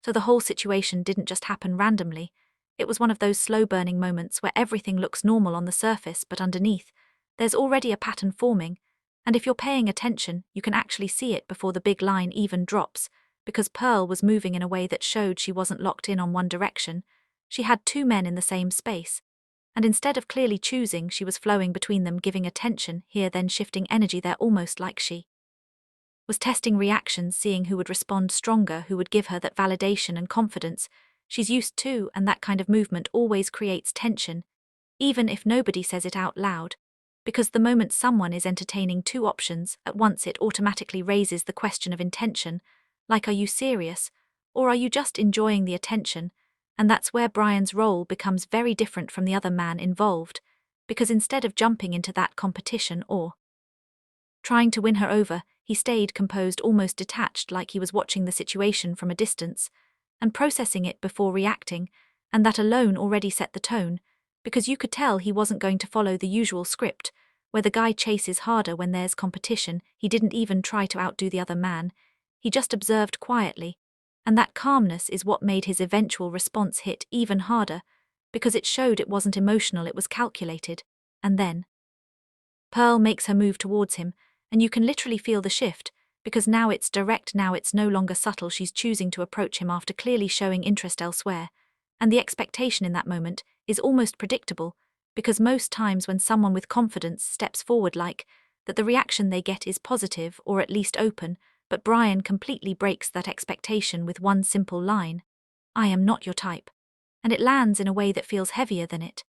So the whole situation didn't just happen randomly. It was one of those slow-burning moments where everything looks normal on the surface, but underneath, there's already a pattern forming, and if you're paying attention, you can actually see it before the big line even drops, because Pearl was moving in a way that showed she wasn't locked in on one direction. She had two men in the same space, and instead of clearly choosing, she was flowing between them, giving attention here, then shifting energy there, almost like she was testing reactions, seeing who would respond stronger, who would give her that validation and confidence she's used to, and that kind of movement always creates tension, even if nobody says it out loud, because the moment someone is entertaining two options at once, it automatically raises the question of intention, like, are you serious, or are you just enjoying the attention? And that's where Brian's role becomes very different from the other man involved, because instead of jumping into that competition or trying to win her over, he stayed composed, almost detached, like he was watching the situation from a distance and processing it before reacting, and that alone already set the tone, because you could tell he wasn't going to follow the usual script, where the guy chases harder when there's competition. He didn't even try to outdo the other man, he just observed quietly, and that calmness is what made his eventual response hit even harder, because it showed it wasn't emotional, it was calculated. And then Pearl makes her move towards him, and you can literally feel the shift, because now it's direct, now it's no longer subtle. She's choosing to approach him after clearly showing interest elsewhere, and the expectation in that moment is almost predictable, because most times when someone with confidence steps forward like that, the reaction they get is positive or at least open, but Brian completely breaks that expectation with one simple line, "I am not your type," and it lands in a way that feels heavier than it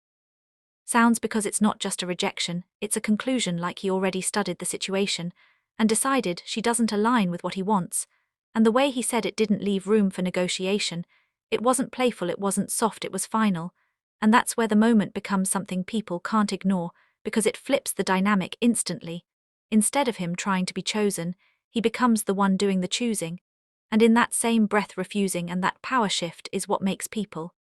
sounds, because it's not just a rejection, it's a conclusion, like he already studied the situation and decided she doesn't align with what he wants, and the way he said it didn't leave room for negotiation. It wasn't playful, it wasn't soft, it was final, and that's where the moment becomes something people can't ignore, because it flips the dynamic instantly. Instead of him trying to be chosen, he becomes the one doing the choosing, and in that same breath refusing, and that power shift is what makes people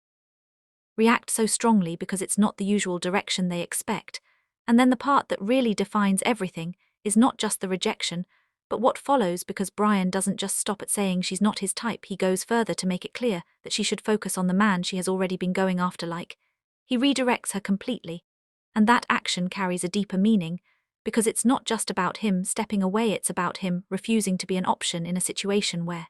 react so strongly, because it's not the usual direction they expect. And then the part that really defines everything is not just the rejection, but what follows, because Brian doesn't just stop at saying she's not his type, he goes further to make it clear that she should focus on the man she has already been going after, like he redirects her completely. And that action carries a deeper meaning, because it's not just about him stepping away, it's about him refusing to be an option in a situation where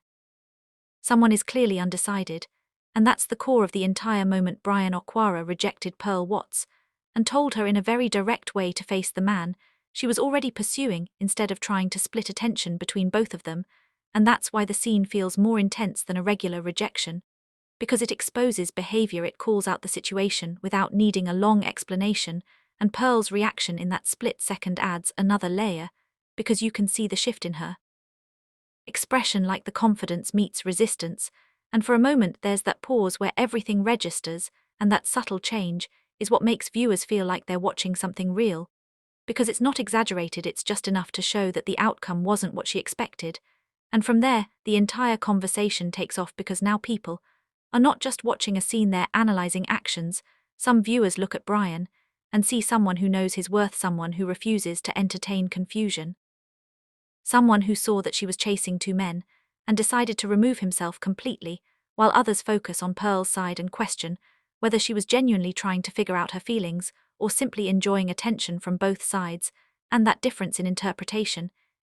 someone is clearly undecided. And that's the core of the entire moment. Brian Okwara rejected Pearl Watts and told her in a very direct way to face the man she was already pursuing, instead of trying to split attention between both of them. And that's why the scene feels more intense than a regular rejection, because it exposes behavior, it calls out the situation without needing a long explanation, and Pearl's reaction in that split second adds another layer, because you can see the shift in her expression, like the confidence meets resistance. And for a moment there's that pause where everything registers, and that subtle change is what makes viewers feel like they're watching something real, because it's not exaggerated, it's just enough to show that the outcome wasn't what she expected. And from there, the entire conversation takes off, because now people are not just watching a scene, they're analyzing actions. Some viewers look at Brian and see someone who knows his worth, someone who refuses to entertain confusion, someone who saw that she was chasing two men and decided to remove himself completely, while others focus on Pearl's side and question whether she was genuinely trying to figure out her feelings or simply enjoying attention from both sides. And that difference in interpretation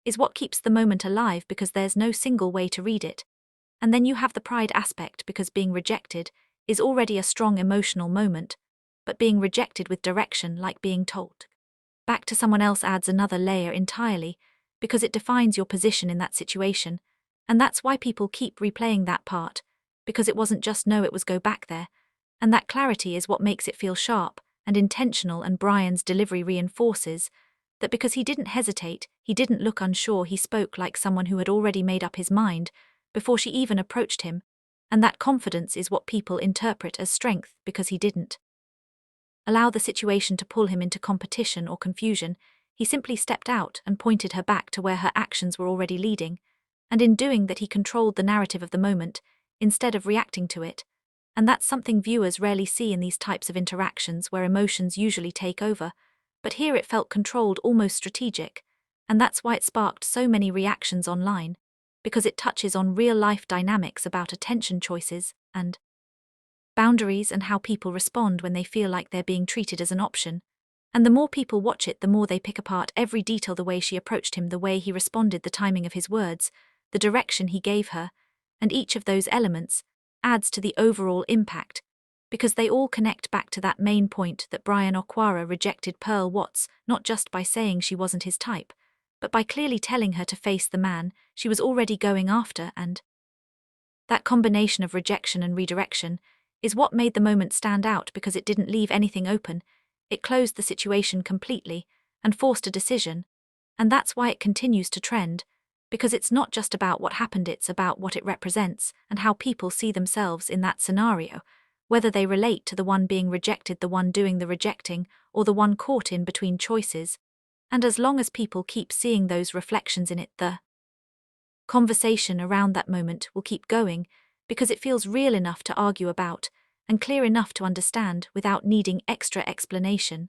is what keeps the moment alive, because there's no single way to read it. And then you have the pride aspect, because being rejected is already a strong emotional moment, but being rejected with direction, like being told back to someone else, adds another layer entirely, because it defines your position in that situation. And that's why people keep replaying that part, because it wasn't just no, it was go back there. And that clarity is what makes it feel sharp and intentional, and Brian's delivery reinforces that, because he didn't hesitate, he didn't look unsure, he spoke like someone who had already made up his mind before she even approached him. And that confidence is what people interpret as strength, because he didn't allow the situation to pull him into competition or confusion. He simply stepped out and pointed her back to where her actions were already leading. And in doing that, he controlled the narrative of the moment, instead of reacting to it. And that's something viewers rarely see in these types of interactions, where emotions usually take over. But here it felt controlled, almost strategic. And that's why it sparked so many reactions online, because it touches on real-life dynamics about attention choices and boundaries and how people respond when they feel like they're being treated as an option. And the more people watch it, the more they pick apart every detail, the way she approached him, the way he responded, the timing of his words, the direction he gave her, and each of those elements adds to the overall impact, because they all connect back to that main point that Brian Okwara rejected Pearl Watts not just by saying she wasn't his type, but by clearly telling her to face the man she was already going after. And that combination of rejection and redirection is what made the moment stand out, because it didn't leave anything open. It closed the situation completely and forced a decision, and that's why it continues to trend, because it's not just about what happened, it's about what it represents and how people see themselves in that scenario, whether they relate to the one being rejected, the one doing the rejecting, or the one caught in between choices. And as long as people keep seeing those reflections in it, the conversation around that moment will keep going, because it feels real enough to argue about and clear enough to understand without needing extra explanation.